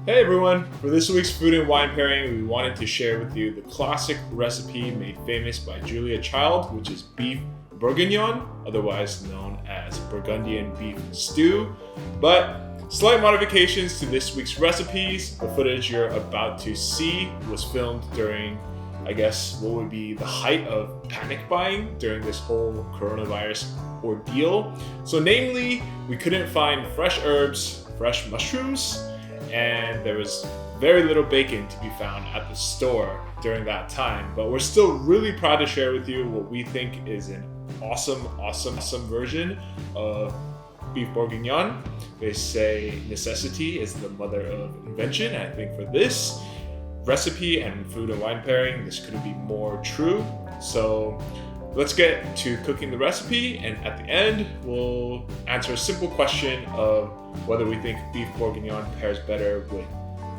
Hey everyone! For this week's food and wine pairing, we wanted to share with you the classic recipe made famous by Julia Child, which is beef Bourguignon, otherwise known as Burgundian beef stew. But slight modifications to this week's recipes. The footage you're about to see was filmed during, I guess, what would be the height of panic buying during this whole coronavirus ordeal. So namely, we couldn't find fresh herbs, fresh mushrooms, and there was very little bacon to be found at the store during that time. But we're still really proud to share with you what we think is an awesome version of beef bourguignon. They say necessity is the mother of invention. And I think for this recipe and food and wine pairing, this couldn't be more true. So let's get to cooking the recipe, and at the end, we'll answer a simple question of whether we think beef bourguignon pairs better with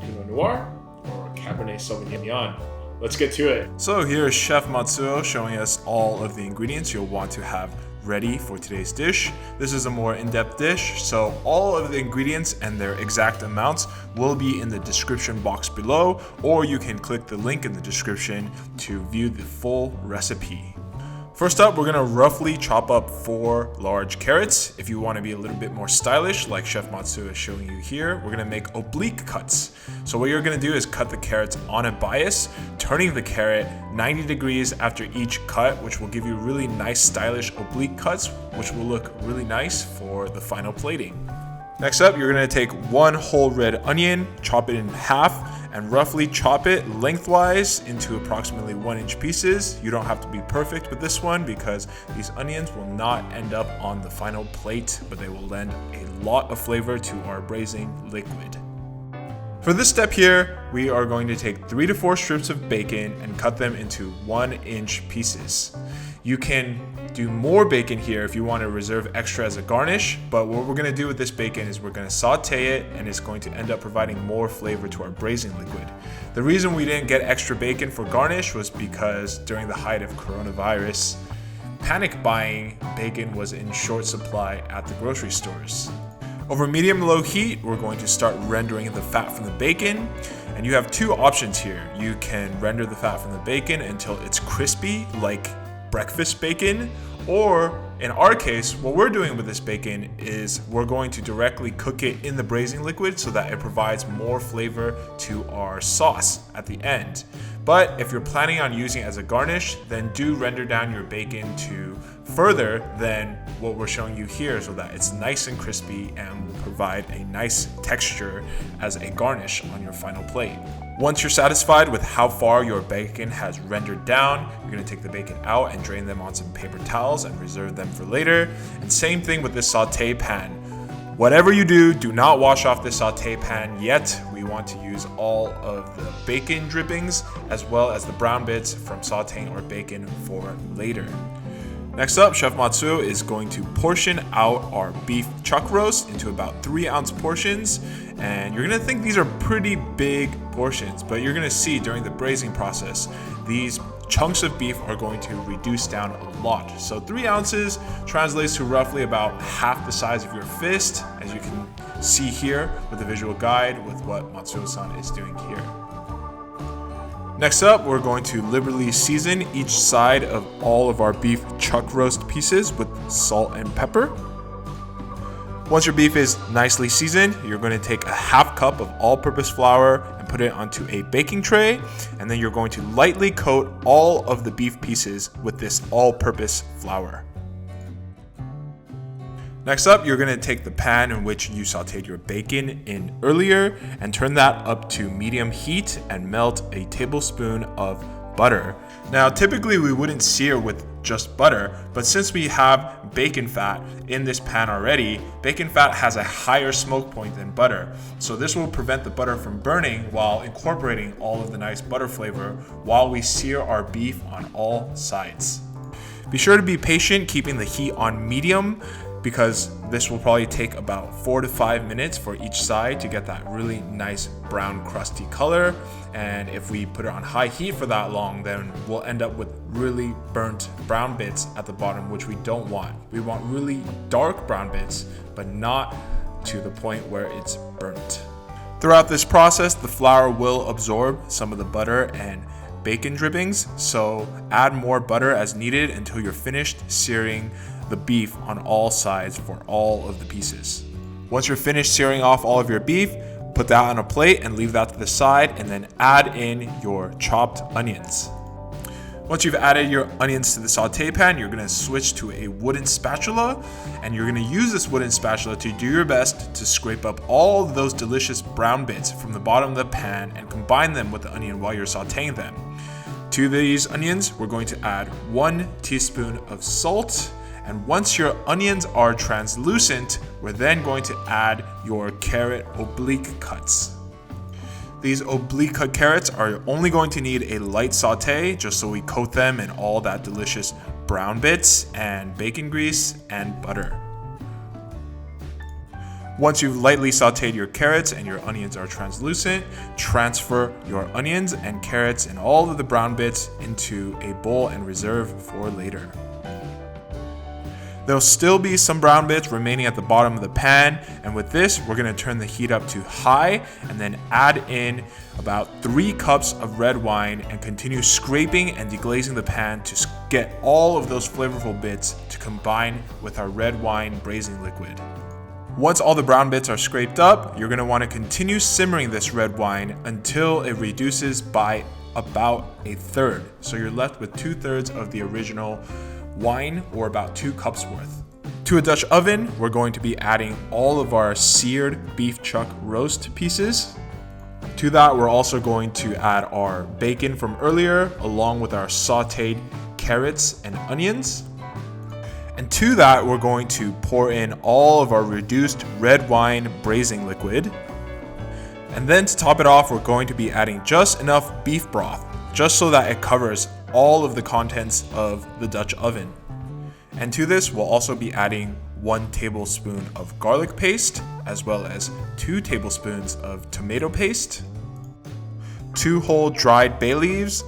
Pinot Noir or Cabernet Sauvignon. Let's get to it. So here is Chef Matsuo showing us all of the ingredients you'll want to have ready for today's dish. This is a more in-depth dish, so all of the ingredients and their exact amounts will be in the description box below, or you can click the link in the description to view the full recipe. First up, we're gonna roughly chop up 4 large carrots. If you wanna be a little bit more stylish, like Chef Matsu is showing you here, we're gonna make oblique cuts. So what you're gonna do is cut the carrots on a bias, turning the carrot 90 degrees after each cut, which will give you really nice stylish oblique cuts, which will look really nice for the final plating. Next up, you're gonna take 1 whole red onion, chop it in half, and roughly chop it lengthwise into approximately 1-inch pieces. You don't have to be perfect with this one because these onions will not end up on the final plate, but they will lend a lot of flavor to our braising liquid. For this step here, we are going to take 3 to 4 strips of bacon and cut them into 1-inch pieces. You can do more bacon here if you want to reserve extra as a garnish, but what we're going to do with this bacon is we're going to saute it, and it's going to end up providing more flavor to our braising liquid. The reason we didn't get extra bacon for garnish was because during the height of coronavirus, panic buying bacon was in short supply at the grocery stores. Over medium-low heat, we're going to start rendering the fat from the bacon, and you have 2 options here. You can render the fat from the bacon until it's crispy, like breakfast bacon, or in our case, what we're doing with this bacon is we're going to directly cook it in the braising liquid so that it provides more flavor to our sauce at the end. But if you're planning on using it as a garnish, then do render down your bacon to further than what we're showing you here so that it's nice and crispy and will provide a nice texture as a garnish on your final plate. Once you're satisfied with how far your bacon has rendered down, you're going to take the bacon out and drain them on some paper towels and reserve them for later. And same thing with this saute pan. Whatever you do, do not wash off this saute pan yet. We want to use all of the bacon drippings as well as the brown bits from sauteing our bacon for later. Next up, Chef Matsuo is going to portion out our beef chuck roast into about 3-ounce portions. And you're gonna think these are pretty big portions, but you're gonna see during the braising process, these chunks of beef are going to reduce down a lot. So 3 ounces translates to roughly about half the size of your fist, as you can see here with the visual guide with what Matsuo-san is doing here. Next up, we're going to liberally season each side of all of our beef chuck roast pieces with salt and pepper. Once your beef is nicely seasoned, you're going to take a half cup of all-purpose flour and put it onto a baking tray, and then you're going to lightly coat all of the beef pieces with this all-purpose flour. Next up, you're going to take the pan in which you sauteed your bacon in earlier and turn that up to medium heat and melt a tablespoon of butter. Now, typically we wouldn't sear with just butter, but since we have bacon fat in this pan already, bacon fat has a higher smoke point than butter. So this will prevent the butter from burning while incorporating all of the nice butter flavor while we sear our beef on all sides. Be sure to be patient keeping the heat on medium, because this will probably take about 4 to 5 minutes for each side to get that really nice brown crusty color. And if we put it on high heat for that long, then we'll end up with really burnt brown bits at the bottom, which we don't want. We want really dark brown bits, but not to the point where it's burnt. Throughout this process, the flour will absorb some of the butter and bacon drippings, so add more butter as needed until you're finished searing the beef on all sides for all of the pieces. Once you're finished searing off all of your beef, put that on a plate and leave that to the side, and then add in your chopped onions. Once you've added your onions to the saute pan, you're gonna switch to a wooden spatula, and you're gonna use this wooden spatula to do your best to scrape up all of those delicious brown bits from the bottom of the pan and combine them with the onion while you're sauteing them. To these onions, we're going to add 1 teaspoon of salt, and once your onions are translucent, we're then going to add your carrot oblique cuts. These oblique cut carrots are only going to need a light saute just so we coat them in all that delicious brown bits and bacon grease and butter. Once you've lightly sauteed your carrots and your onions are translucent, transfer your onions and carrots and all of the brown bits into a bowl and reserve for later. There'll still be some brown bits remaining at the bottom of the pan, and with this, we're gonna turn the heat up to high and then add in about 3 cups of red wine and continue scraping and deglazing the pan to get all of those flavorful bits to combine with our red wine braising liquid. Once all the brown bits are scraped up, you're gonna wanna continue simmering this red wine until it reduces by about 1/3. So you're left with 2/3 of the original wine, or about 2 cups worth. To a Dutch oven, we're going to be adding all of our seared beef chuck roast pieces. To that, we're also going to add our bacon from earlier, along with our sauteed carrots and onions. And to that, we're going to pour in all of our reduced red wine braising liquid. And then to top it off, we're going to be adding just enough beef broth, just so that it covers all of the contents of the Dutch oven. And to this, we'll also be adding 1 tablespoon of garlic paste, as well as 2 tablespoons of tomato paste, 2 whole dried bay leaves,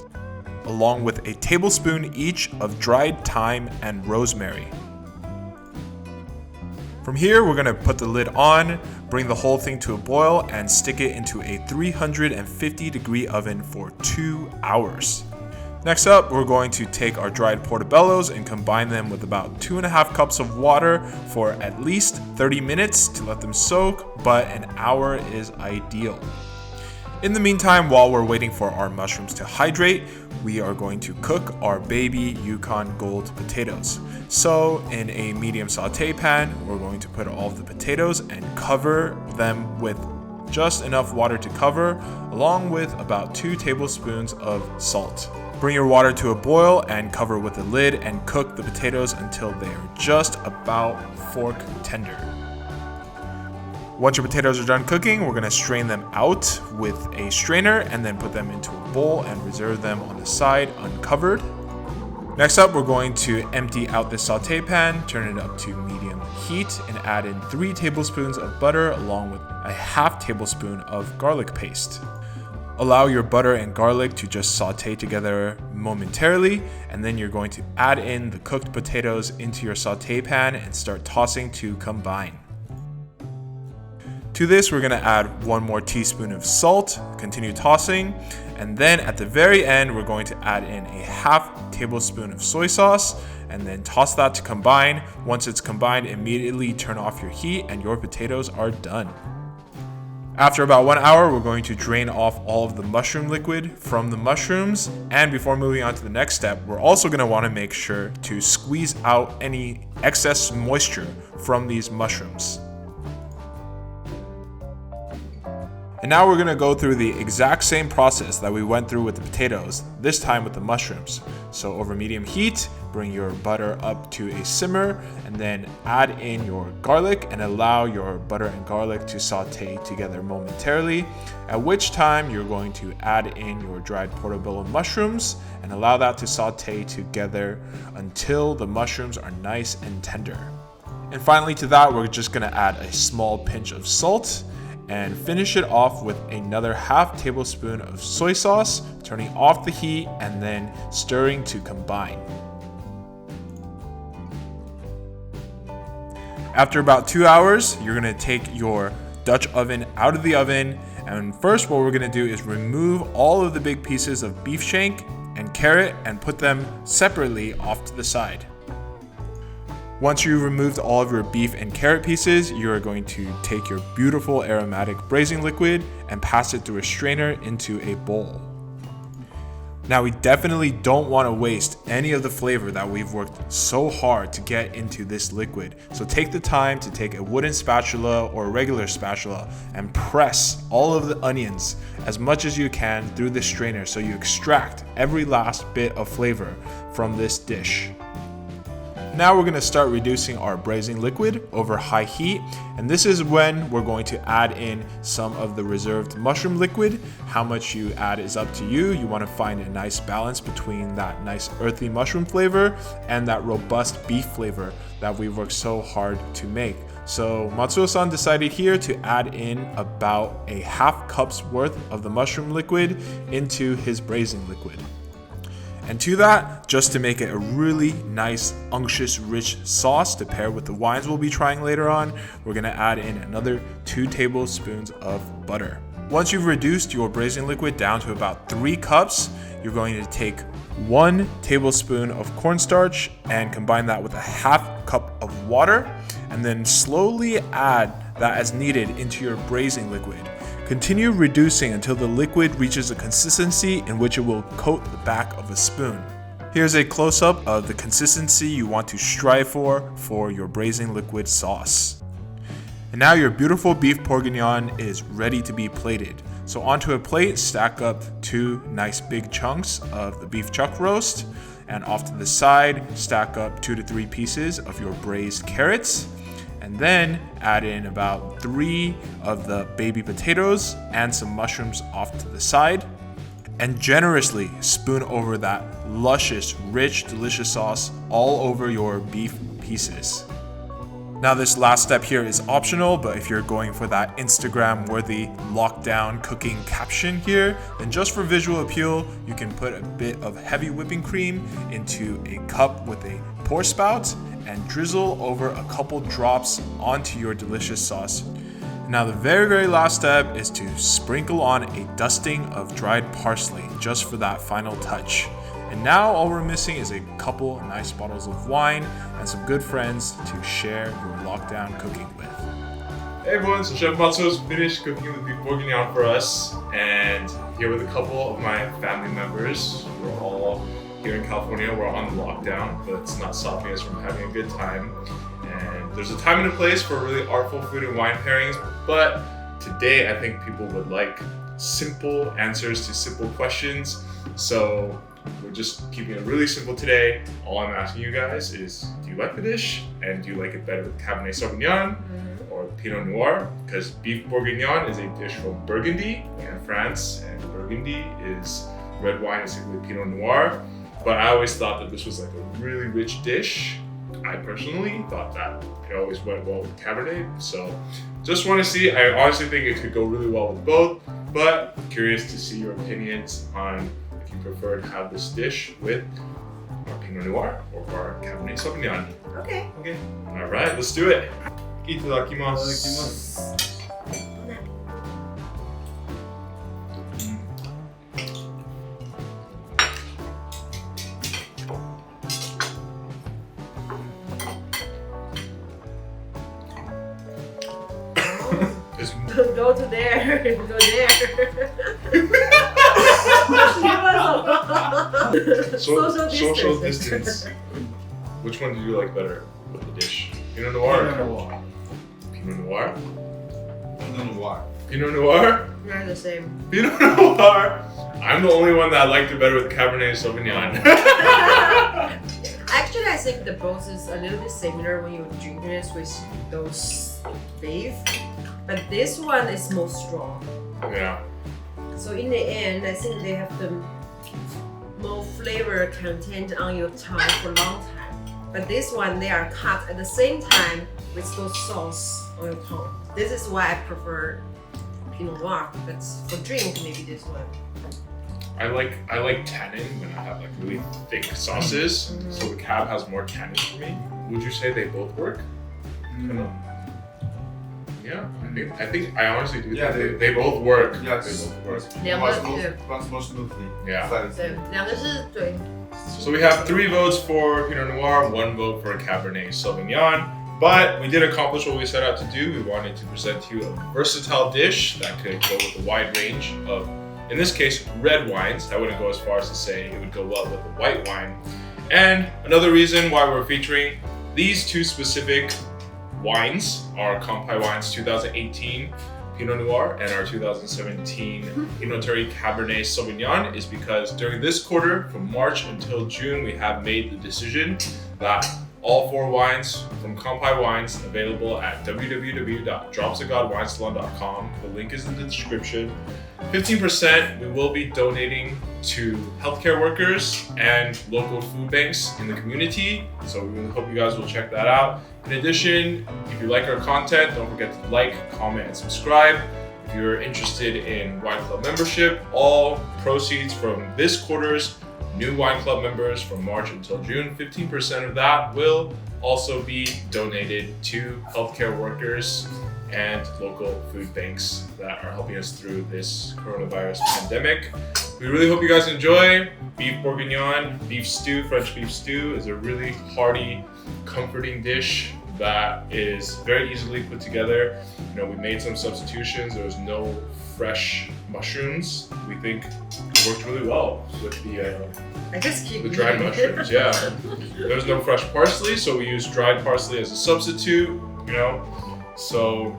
along with a tablespoon each of dried thyme and rosemary. From here, we're gonna put the lid on, bring the whole thing to a boil, and stick it into a 350-degree oven for 2 hours. Next up, we're going to take our dried portobellos and combine them with about 2.5 cups of water for at least 30 minutes to let them soak, but an hour is ideal. In the meantime, while we're waiting for our mushrooms to hydrate, we are going to cook our baby Yukon Gold potatoes. So in a medium saute pan, we're going to put all of the potatoes and cover them with just enough water to cover, along with about 2 tablespoons of salt. Bring your water to a boil and cover with a lid and cook the potatoes until they are just about fork tender. Once your potatoes are done cooking, we're gonna strain them out with a strainer and then put them into a bowl and reserve them on the side uncovered. Next up, we're going to empty out the saute pan, turn it up to medium heat, and add in 3 tablespoons of butter along with a 1/2 tablespoon of garlic paste. Allow your butter and garlic to just saute together momentarily, and then you're going to add in the cooked potatoes into your saute pan and start tossing to combine. To this, we're gonna add 1 more teaspoon of salt, continue tossing, and then at the very end, we're going to add in a 1/2 tablespoon of soy sauce, and then toss that to combine. Once it's combined, immediately turn off your heat and your potatoes are done. After about 1 hour, we're going to drain off all of the mushroom liquid from the mushrooms. And before moving on to the next step, we're also gonna wanna make sure to squeeze out any excess moisture from these mushrooms. And now we're gonna go through the exact same process that we went through with the potatoes, this time with the mushrooms. So over medium heat, bring your butter up to a simmer, and then add in your garlic and allow your butter and garlic to saute together momentarily, at which time you're going to add in your dried portobello mushrooms and allow that to saute together until the mushrooms are nice and tender. And finally to that, we're just gonna add a small pinch of salt and finish it off with another 1/2 tablespoon of soy sauce, turning off the heat and then stirring to combine. After about 2 hours, you're gonna take your Dutch oven out of the oven And first what we're gonna do is remove all of the big pieces of beef shank and carrot and put them separately off to the side. Once you've removed all of your beef and carrot pieces, you are going to take your beautiful aromatic braising liquid and pass it through a strainer into a bowl. Now we definitely don't want to waste any of the flavor that we've worked so hard to get into this liquid. So take the time to take a wooden spatula or a regular spatula and press all of the onions as much as you can through the strainer so you extract every last bit of flavor from this dish. Now we're going to start reducing our braising liquid over high heat, and this is when we're going to add in some of the reserved mushroom liquid. How much you add is up to you. You want to find a nice balance between that nice earthy mushroom flavor and that robust beef flavor that we worked so hard to make. So Matsuo-san decided here to add in about a half cup's worth of the mushroom liquid into his braising liquid. And to that, just to make it a really nice, unctuous, rich sauce to pair with the wines we'll be trying later on, we're gonna add in another 2 tablespoons of butter. Once you've reduced your braising liquid down to about 3 cups, you're going to take 1 tablespoon of cornstarch and combine that with a half cup of water, and then slowly add that as needed into your braising liquid. Continue reducing until the liquid reaches a consistency in which it will coat the back of a spoon. Here's a close-up of the consistency you want to strive for your braising liquid sauce. And now your beautiful beef bourguignon is ready to be plated. So onto a plate, stack up 2 nice big chunks of the beef chuck roast, and off to the side, stack up 2 to 3 pieces of your braised carrots. And then add in about 3 of the baby potatoes and some mushrooms off to the side. And generously spoon over that luscious, rich, delicious sauce all over your beef pieces. Now this last step here is optional, but if you're going for that Instagram-worthy lockdown cooking caption here, then just for visual appeal, you can put a bit of heavy whipping cream into a cup with a pour spout and drizzle over a couple drops onto your delicious sauce. Now the very last step is to sprinkle on a dusting of dried parsley just for that final touch. And now all we're missing is a couple nice bottles of wine and some good friends to share your lockdown cooking with. Hey everyone, so Chef Matsuo's finished cooking the beef bourguignon for us, and here with a couple of my family members. We're all here in California, we're on lockdown, but it's not stopping us from having a good time. And there's a time and a place for really artful food and wine pairings, but today I think people would like simple answers to simple questions. So we're just keeping it really simple today. All I'm asking you guys is, do you like the dish? And do you like it better with Cabernet Sauvignon or Pinot Noir? Because beef bourguignon is a dish from Burgundy in France, and Burgundy is red wine, is simply Pinot Noir. But I always thought that this was like a really rich dish. I personally thought that it always went well with Cabernet. So just want to see, I honestly think it could go really well with both, but curious to see your opinions on if you prefer to have this dish with our Pinot Noir or our Cabernet Sauvignon. Okay. All right, let's do it. Itadakimasu. Go to there. Go there. Social distance. Which one did you like better with the dish? Pinot Noir or Cabernet? Pinot Noir? Pinot Noir. Pinot Noir? They're the same. Pinot Noir! I'm the only one that liked it better with Cabernet Sauvignon. Actually, I think the both is a little bit similar when you drink this with those beef. But this one is more strong. Yeah. So in the end, I think they have the more flavor content on your tongue for a long time. But this one, they are cut at the same time with those sauce on your tongue. This is why I prefer Pinot Noir. But for drink, maybe this one. I like tannin when I have like really thick sauces. So the cab has more tannin for me. Would you say they both work? Yeah, I think I honestly do. Yeah, they both work. Yeah, they both work. runs more smoothly. Yeah. 对，两个是对。 So we have 3 votes for Pinot Noir, 1 vote for Cabernet Sauvignon. But we did accomplish what we set out to do. We wanted to present to you a versatile dish that could go with a wide range of, in this case, red wines. I wouldn't go as far as to say it would go well with a white wine. And another reason why we're featuring these 2 specific wines are Kanpai Wines 2018 Pinot Noir and our 2017 Pinot Noir Cabernet Sauvignon is because during this quarter, from March until June, we have made the decision that all 4 wines from Kanpai Wines available at www.dropsofgodwinesalon.com. The link is in the description. 15% we will be donating to healthcare workers and local food banks in the community. So we really hope you guys will check that out. In addition, if you like our content, don't forget to like, comment, and subscribe. If you're interested in Wine Club membership, all proceeds from this quarter's new Wine Club members from March until June, 15% of that will also be donated to healthcare workers and local food banks that are helping us through this coronavirus pandemic. We really hope you guys enjoy. Beef Bourguignon, beef stew, French beef stew is a really hearty, comforting dish that is very easily put together. You know, we made some substitutions. There was no fresh mushrooms. We think it worked really well with I just keep the dried mushrooms. Yeah, there's no fresh parsley, so we used dried parsley as a substitute. You know, so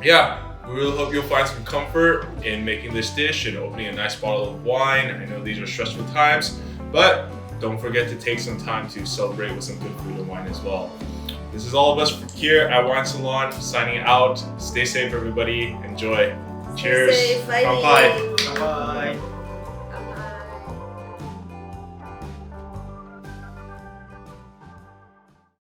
yeah, we really hope you'll find some comfort in making this dish and opening a nice bottle of wine. I know these are stressful times, but don't forget to take some time to celebrate with some good food and wine as well. This is all of us here at Wine Salon signing out. Stay safe, everybody. Enjoy. Cheers. Stay safe, Kanpai. Bye.